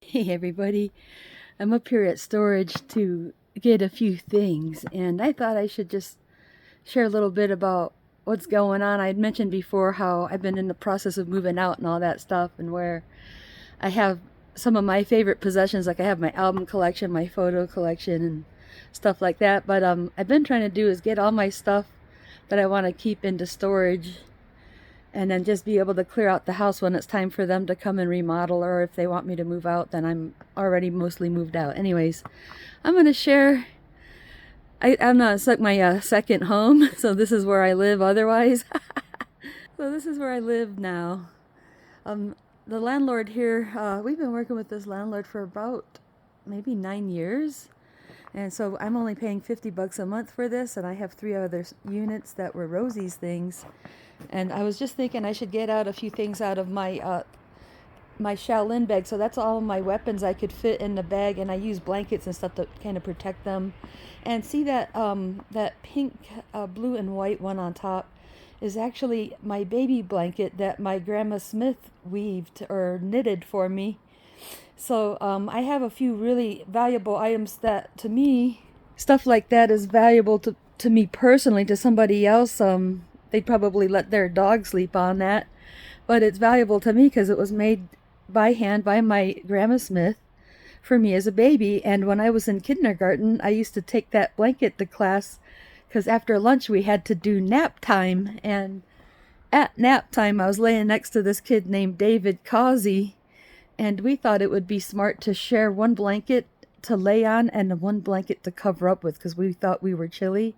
Hey everybody, I'm up here at storage to get a few things, and I thought I should just share a little bit about what's going on. I'd mentioned before how I've been in the process of moving out and all that stuff, and where I have some of my favorite possessions, like I have my album collection, my photo collection, and stuff like that. But I've been trying to do is get all my stuff that I want to keep into storage and then just be able to clear out the house when it's time for them to come and remodel, or if they want me to move out, then I'm already mostly moved out. Anyways, I'm going to share. I'm not, it's like my second home, so this is where I live otherwise. So this is where I live now. The landlord here, we've been working with this landlord for about maybe 9 years. And so I'm only paying $50 a month for this, and I have 3 other units that were Rosie's things. And I was just thinking I should get out a few things out of my my Shaolin bag. So that's all of my weapons I could fit in the bag, and I use blankets and stuff to kind of protect them. And see that that pink, blue and white one on top is actually my baby blanket that my Grandma Smith weaved or knitted for me. So I have a few really valuable items that, to me, stuff like that is valuable to me personally. To somebody else, they'd probably let their dog sleep on that. But it's valuable to me because it was made by hand by my Grandma Smith for me as a baby. And when I was in kindergarten, I used to take that blanket to class because after lunch we had to do nap time. And at nap time, I was laying next to this kid named David Causey. And we thought it would be smart to share one blanket to lay on and one blanket to cover up with because we thought we were chilly.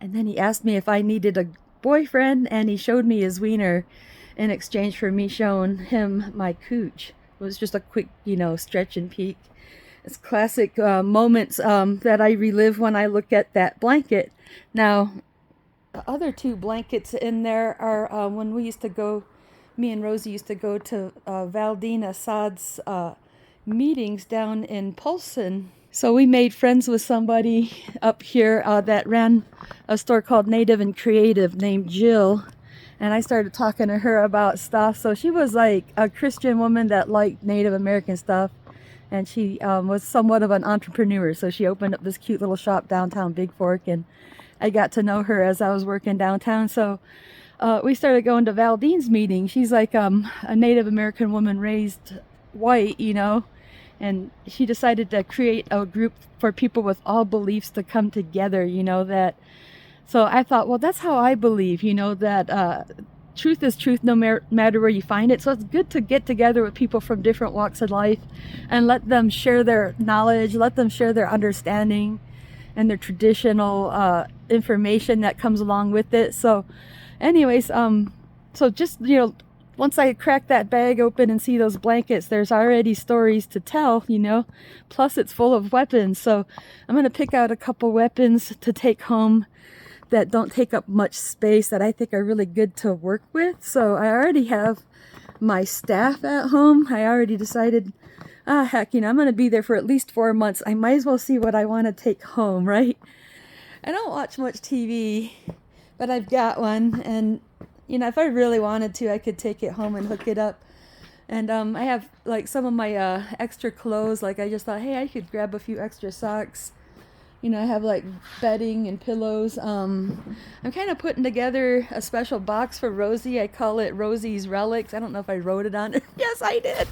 And then he asked me if I needed a boyfriend, and he showed me his wiener in exchange for me showing him my cooch. It was just a quick, stretch and peek. It's classic moments that I relive when I look at that blanket. Now, the other 2 blankets in there are when we used to go, me and Rosie used to go to Valdine Assad's meetings down in Polson. So we made friends with somebody up here that ran a store called Native and Creative named Jill. And I started talking to her about stuff. So she was like a Christian woman that liked Native American stuff. And she was somewhat of an entrepreneur. So she opened up this cute little shop downtown Big Fork. And I got to know her as I was working downtown. So we started going to Valdine's meeting. She's like a Native American woman raised white, and she decided to create a group for people with all beliefs to come together, that. So I thought, well, that's how I believe, that truth is truth no matter where you find it. So it's good to get together with people from different walks of life and let them share their knowledge, let them share their understanding and their traditional information that comes along with it. So anyways, so just, once I crack that bag open and see those blankets, there's already stories to tell, plus it's full of weapons. So I'm going to pick out a couple weapons to take home that don't take up much space, that I think are really good to work with. So I already have my staff at home. I already decided, heck, I'm going to be there for at least 4 months. I might as well see what I want to take home, right? I don't watch much TV, but I've got one, and if I really wanted to, I could take it home and hook it up. And I have like some of my extra clothes. Like I just thought, hey, I could grab a few extra socks. I have like bedding and pillows. I'm kind of putting together a special box for Rosie. I call it Rosie's Relics. I don't know if I wrote it on it. Yes, I did.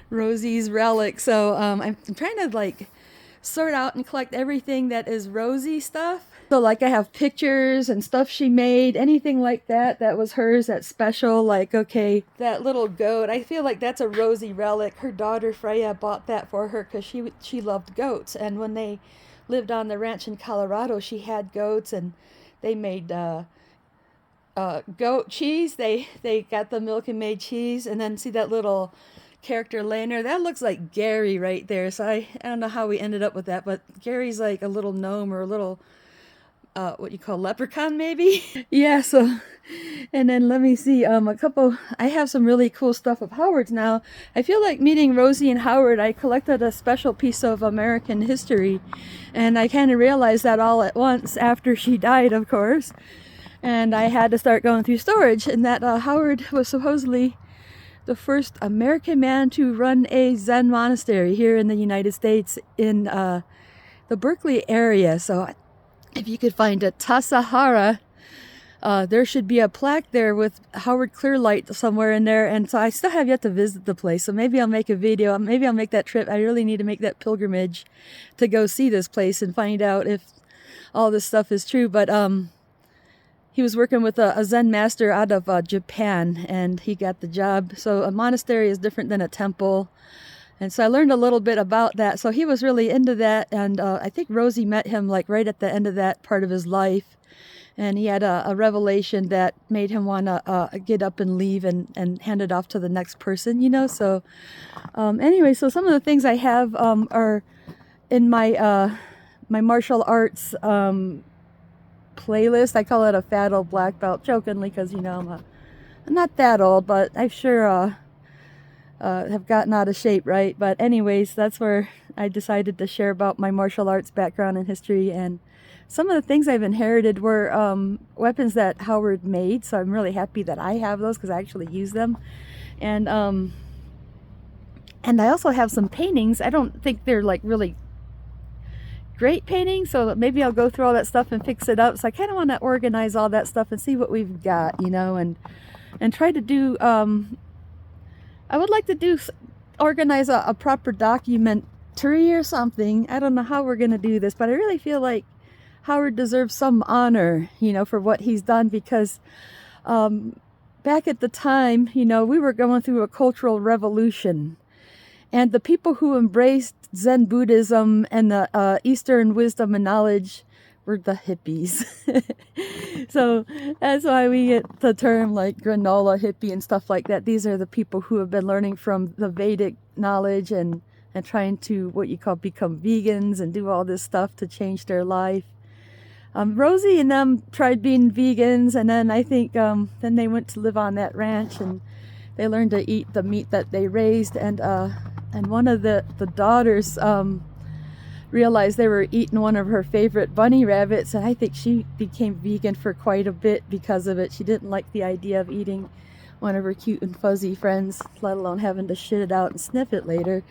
Rosie's Relics. So I'm trying to like sort out and collect everything that is Rosie stuff. So like I have pictures and stuff she made, anything like that was hers, that's special. Like, okay, that little goat, I feel like that's a Rosie relic. Her daughter Freya bought that for her because she loved goats. And when they lived on the ranch in Colorado, she had goats, and they made goat cheese. They got the milk and made cheese. And then see that little character laying there, that looks like Gary right there. So I don't know how we ended up with that, but Gary's like a little gnome or a little what you call leprechaun maybe. Yeah, so and then let me see, I have some really cool stuff of Howard's now. I feel like meeting Rosie and Howard, I collected a special piece of American history, and I kind of realized that all at once after she died, of course, and I had to start going through storage. And that Howard was supposedly the first American man to run a Zen monastery here in the United States in the Berkeley area. So if you could find a Tassajara, there should be a plaque there with Howard Clearlight somewhere in there. And so I still have yet to visit the place. So maybe I'll make a video. Maybe I'll make that trip. I really need to make that pilgrimage to go see this place and find out if all this stuff is true. But he was working with a Zen master out of Japan, and he got the job. So a monastery is different than a temple. And so I learned a little bit about that. So he was really into that. And I think Rosie met him like right at the end of that part of his life. And he had a revelation that made him want to get up and leave and hand it off to the next person, you know. So anyway, so some of the things I have are in my my martial arts playlist. I call it a fat old black belt, jokingly, because, you know, I'm not that old, but I sure have gotten out of shape, right? But anyways, that's where I decided to share about my martial arts background and history. And some of the things I've inherited were weapons that Howard made, so I'm really happy that I have those because I actually use them. And I also have some paintings. I don't think they're like really great paintings, so maybe I'll go through all that stuff and fix it up. So I kind of want to organize all that stuff and see what we've got, you know, and try to do. I would like to organize a proper documentary or something. I don't know how we're gonna do this, but I really feel like Howard deserves some honor, you know, for what he's done, because back at the time, you know, we were going through a cultural revolution, and the people who embraced Zen Buddhism and the Eastern wisdom and knowledge were the hippies. So that's why we get the term like granola hippie and stuff like that. These are the people who have been learning from the Vedic knowledge and trying to, what you call, become vegans and do all this stuff to change their life. Rosie and them tried being vegans, and then I think then they went to live on that ranch and they learned to eat the meat that they raised. And one of the daughters realized they were eating one of her favorite bunny rabbits, and I think she became vegan for quite a bit because of it. She didn't like the idea of eating one of her cute and fuzzy friends, let alone having to shit it out and sniff it later.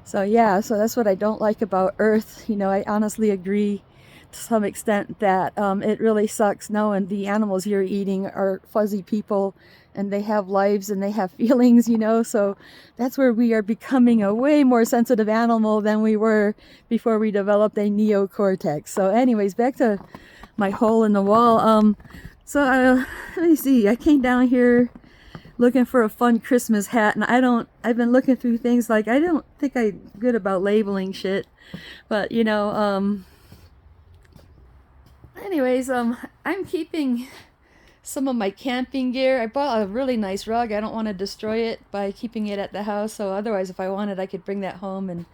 So yeah, so that's what I don't like about Earth. You know, I honestly agree to some extent that it really sucks knowing the animals you're eating are fuzzy people, and they have lives and they have feelings, you know. So that's where we are becoming a way more sensitive animal than we were before we developed a neocortex. So anyways, back to my hole in the wall. So let me see, I came down here looking for a fun Christmas hat, and I've been looking through things, like I don't think I'm good about labeling shit, but you know, anyways, I'm keeping some of my camping gear. I bought a really nice rug. I don't want to destroy it by keeping it at the house, so otherwise if I wanted I could bring that home and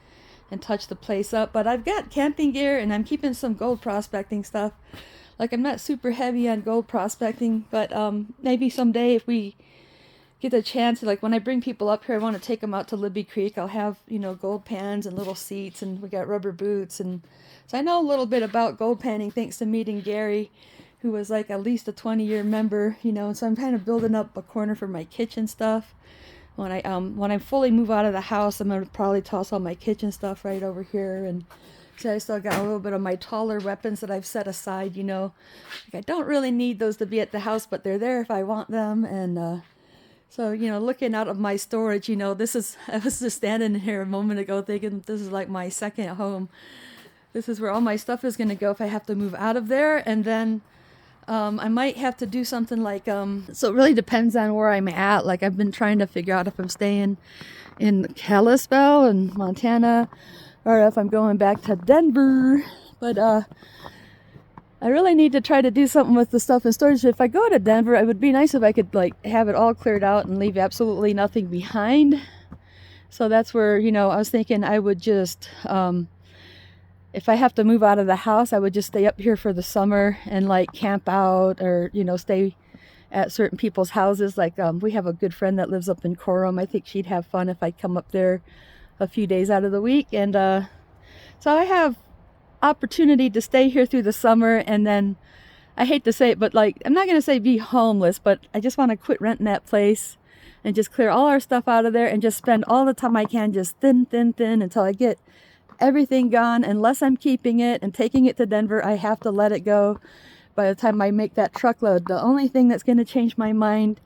touch the place up. But I've got camping gear, and I'm keeping some gold prospecting stuff. Like, I'm not super heavy on gold prospecting, but maybe someday if we get a chance, like when I bring people up here, I want to take them out to Libby Creek. I'll have, you know, gold pans and little seats, and we got rubber boots, and so I know a little bit about gold panning thanks to meeting Gary, who was like at least a 20-year member, you know. And so I'm kind of building up a corner for my kitchen stuff. When I fully move out of the house, I'm gonna probably toss all my kitchen stuff right over here. And so I still got a little bit of my taller weapons that I've set aside, you know. Like, I don't really need those to be at the house, but they're there if I want them. And so, you know, looking out of my storage, you know, I was just standing here a moment ago thinking this is like my second home. This is where all my stuff is going to go if I have to move out of there. And then I might have to do something like, so it really depends on where I'm at. Like, I've been trying to figure out if I'm staying in Kalispell in Montana or if I'm going back to Denver. But I really need to try to do something with the stuff in storage. If I go to Denver, it would be nice if I could like have it all cleared out and leave absolutely nothing behind. So that's where, you know, I was thinking I would just, if I have to move out of the house, I would just stay up here for the summer and like camp out, or, you know, stay at certain people's houses. Like we have a good friend that lives up in Coram. I think she'd have fun if I come up there a few days out of the week. And so I have opportunity to stay here through the summer, and then I hate to say it, but like, I'm not going to say be homeless, but I just want to quit renting that place. and just clear all our stuff out of there and just spend all the time I can just thin until I get everything gone. Unless I'm keeping it and taking it to Denver, I have to let it go by the time I make that truckload. The only thing that's going to change my mind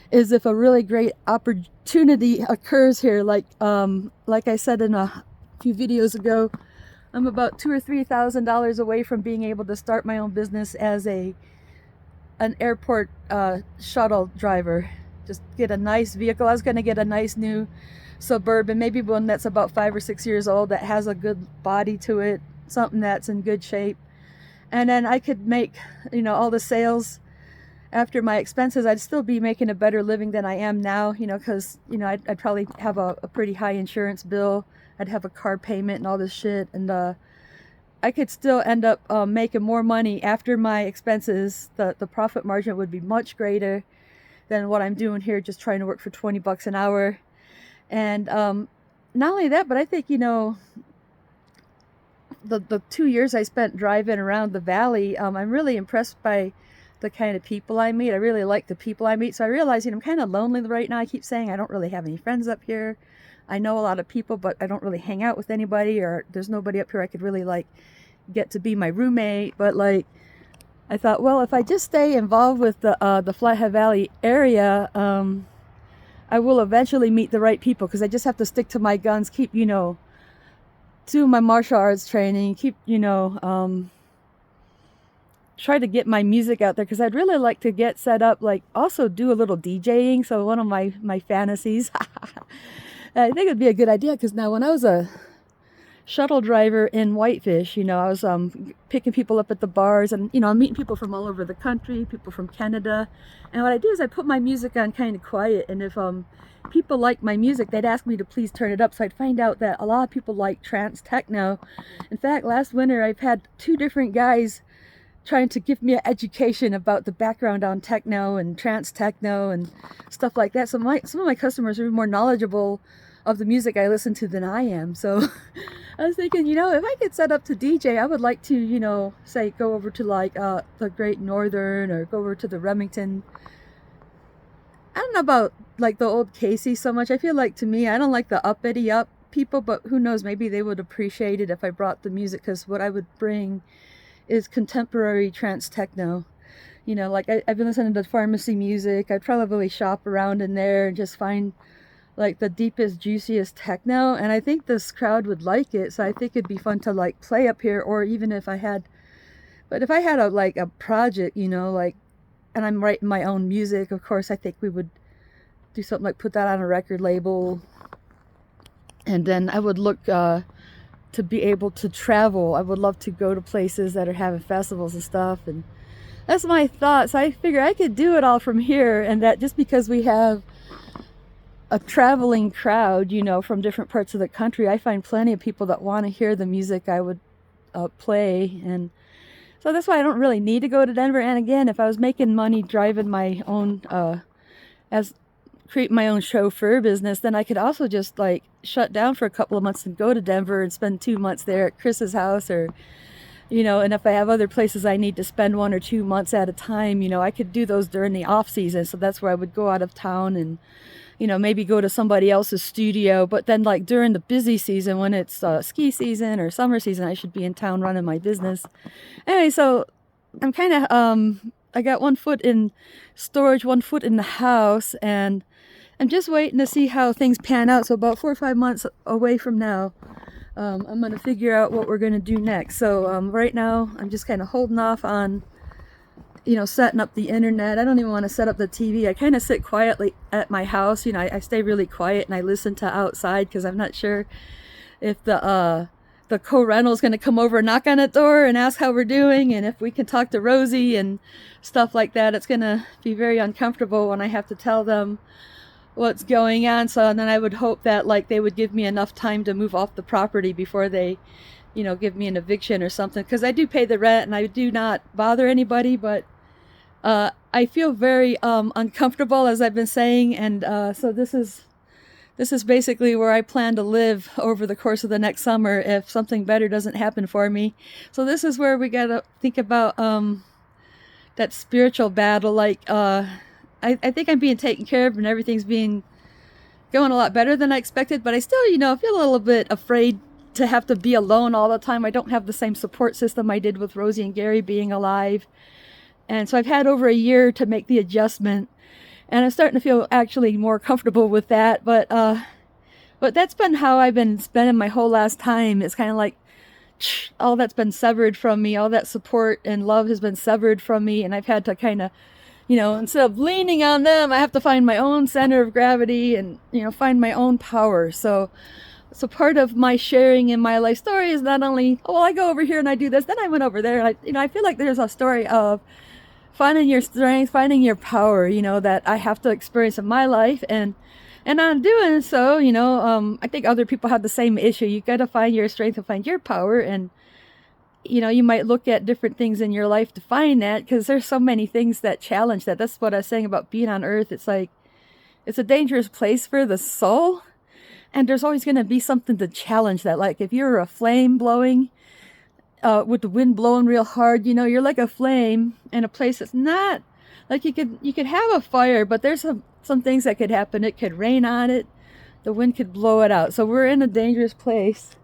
is if a really great opportunity occurs here. Like I said in a few videos ago, I'm about $2,000 or $3,000 away from being able to start my own business as an airport shuttle driver. Just get a nice vehicle. I was going to get a nice new Suburban, maybe one that's about 5 or 6 years old, that has a good body to it, something that's in good shape. And then I could make, all the sales after my expenses. I'd still be making a better living than I am now, because, I'd probably have a pretty high insurance bill. I'd have a car payment and all this shit. And I could still end up making more money after my expenses. The profit margin would be much greater than what I'm doing here, just trying to work for $20 an hour. And not only that, but I think, the 2 years I spent driving around the valley, I'm really impressed by the kind of people I meet. I really like the people I meet. So I realize, I'm kind of lonely right now. I keep saying I don't really have any friends up here. I know a lot of people, but I don't really hang out with anybody, or there's nobody up here I could really get to be my roommate. But I thought, well, if I just stay involved with the Flathead Valley area, I will eventually meet the right people, because I just have to stick to my guns, keep, do my martial arts training, keep, try to get my music out there, because I'd really like to get set up, also do a little DJing. So one of my fantasies, I think it'd be a good idea, because now when I was a shuttle driver in Whitefish, I was picking people up at the bars, and I'm meeting people from all over the country, people from Canada. And what I do is I put my music on kind of quiet, and if people like my music, they'd ask me to please turn it up. So I'd find out that a lot of people like trance techno. In fact, last winter I've had 2 different guys trying to give me an education about the background on techno and trance techno and stuff like that. So some of my customers are more knowledgeable of the music I listen to than I am. So I was thinking, if I could set up to DJ, I would like to, say go over to the Great Northern, or go over to the Remington. I don't know about the old Casey so much. I feel like, to me, I don't like the uppity up people, but who knows, maybe they would appreciate it if I brought the music, because what I would bring is contemporary trance techno. I've been listening to pharmacy music. I'd probably shop around in there and just find the deepest, juiciest techno, and I think this crowd would like it. So I think it'd be fun to play up here, or even if I had a project, and I'm writing my own music, of course, I think we would do something put that on a record label. And then I would look to be able to travel. I would love to go to places that are having festivals and stuff, and that's my thought. So I figure I could do it all from here, and that just because we have a traveling crowd, from different parts of the country, I find plenty of people that want to hear the music I would play. And so that's why I don't really need to go to Denver. And again, if I was making money driving my own, create my own chauffeur business, then I could also just shut down for a couple of months and go to Denver and spend 2 months there at Chris's house, or, and if I have other places I need to spend 1 or 2 months at a time, I could do those during the off season. So that's where I would go out of town and, maybe go to somebody else's studio. But then during the busy season, when it's ski season or summer season, I should be in town running my business. Anyway, so I'm kind of, I got 1 foot in storage, 1 foot in the house, and I'm just waiting to see how things pan out. So about 4 or 5 months away from now, I'm going to figure out what we're going to do next. So right now, I'm just kind of holding off on, setting up the internet. I don't even want to set up the TV. I kind of sit quietly at my house. I stay really quiet and I listen to outside, because I'm not sure if the co-rental is going to come over and knock on the door and ask how we're doing, and if we can talk to Rosie and stuff like that. It's going to be very uncomfortable when I have to tell them what's going on. So then I would hope that they would give me enough time to move off the property before they, give me an eviction or something, because I do pay the rent and I do not bother anybody. But I feel very uncomfortable, as I've been saying, and so this is basically where I plan to live over the course of the next summer if something better doesn't happen for me. So this is where we gotta think about that spiritual battle. I think I'm being taken care of and everything's going a lot better than I expected, but I still, feel a little bit afraid to have to be alone all the time. I don't have the same support system I did with Rosie and Gary being alive. And so I've had over a year to make the adjustment, and I'm starting to feel actually more comfortable with that. But that's been how I've been spending my whole last time. It's kind of like all that's been severed from me, all that support and love has been severed from me, and I've had to kind of, instead of leaning on them, I have to find my own center of gravity and, find my own power. So part of my sharing in my life story is not only, oh, well, I go over here and I do this, then I went over there. I feel like there's a story of finding your strength, finding your power, that I have to experience in my life. And on doing so, I think other people have the same issue. You got to find your strength and find your power. And, you might look at different things in your life to find that, because there's so many things that challenge that. That's what I was saying about being on earth. It's like, it's a dangerous place for the soul. And there's always going to be something to challenge that. Like if you're a flame blowing, with the wind blowing real hard, you're like a flame in a place that's not, like you could have a fire, but there's some things that could happen. It could rain on it. The wind could blow it out. So we're in a dangerous place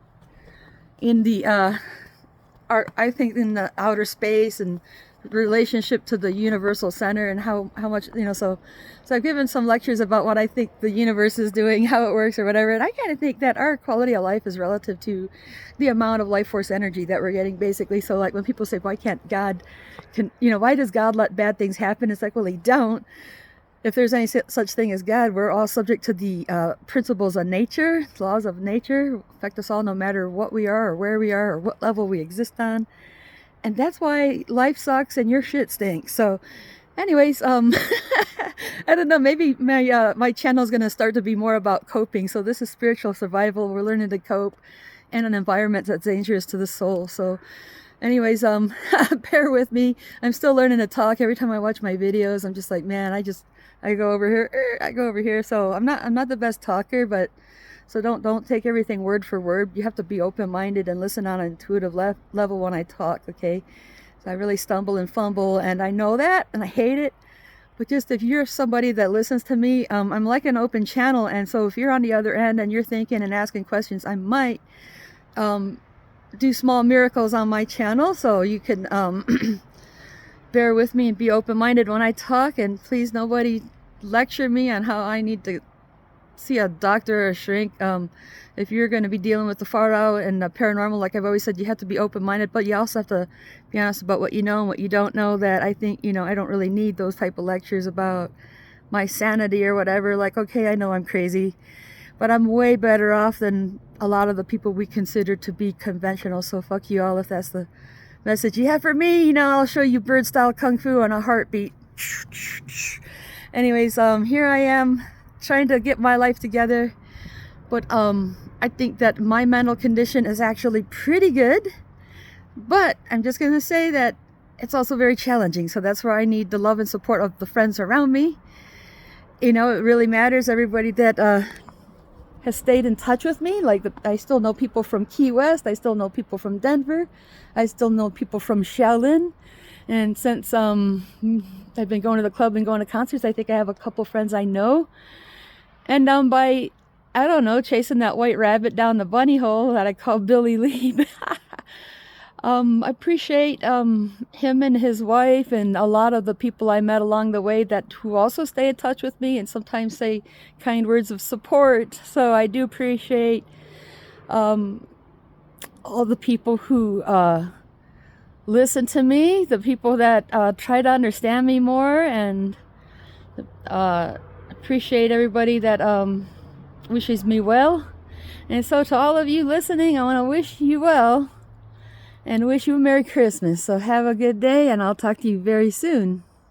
in the, I think in the outer space and relationship to the universal center, and how much, so I've given some lectures about what I think the universe is doing, how it works or whatever, and I kind of think that our quality of life is relative to the amount of life force energy that we're getting, basically. So like when people say, why does God let bad things happen? It's like, well, he don't. If there's any such thing as God, we're all subject to the principles of nature, laws of nature, affect us all no matter what we are or where we are or what level we exist on. And that's why life sucks and your shit stinks. So anyways, I don't know, maybe my channel is going to start to be more about coping. So this is spiritual survival. We're learning to cope in an environment that's dangerous to the soul. So anyways, bear with me. I'm still learning to talk. Every time I watch my videos, I'm just like, man, I go over here. So I'm not the best talker, but so don't take everything word for word. You have to be open-minded and listen on an intuitive level when I talk, okay? So I really stumble and fumble, and I know that, and I hate it. But just if you're somebody that listens to me, I'm like an open channel, and so if you're on the other end and you're thinking and asking questions, I might do small miracles on my channel, so you can bear with me and be open-minded when I talk. And please, nobody lecture me on how I need to see a doctor or a shrink. If you're going to be dealing with the far out and the paranormal, like I've always said, you have to be open-minded, but you also have to be honest about what you know and what you don't know. That I think, I don't really need those type of lectures about my sanity or whatever. Like, okay, I know I'm crazy, but I'm way better off than a lot of the people we consider to be conventional. So fuck you all if that's the message you have for me. I'll show you bird style kung fu on a heartbeat. Anyways, here I am trying to get my life together, but I think that my mental condition is actually pretty good, but I'm just gonna say that it's also very challenging. So that's where I need the love and support of the friends around me. It really matters, everybody that has stayed in touch with me. Like I still know people from Key West, I still know people from Denver, I still know people from Shaolin. And since I've been going to the club and going to concerts, I think I have a couple friends I know. And by, I don't know, chasing that white rabbit down the bunny hole that I call Billy Lee. I appreciate him and his wife and a lot of the people I met along the way who also stay in touch with me and sometimes say kind words of support. So I do appreciate all the people who listen to me, the people that try to understand me more, and appreciate everybody that wishes me well. And so to all of you listening, I want to wish you well and wish you a Merry Christmas. So have a good day, and I'll talk to you very soon.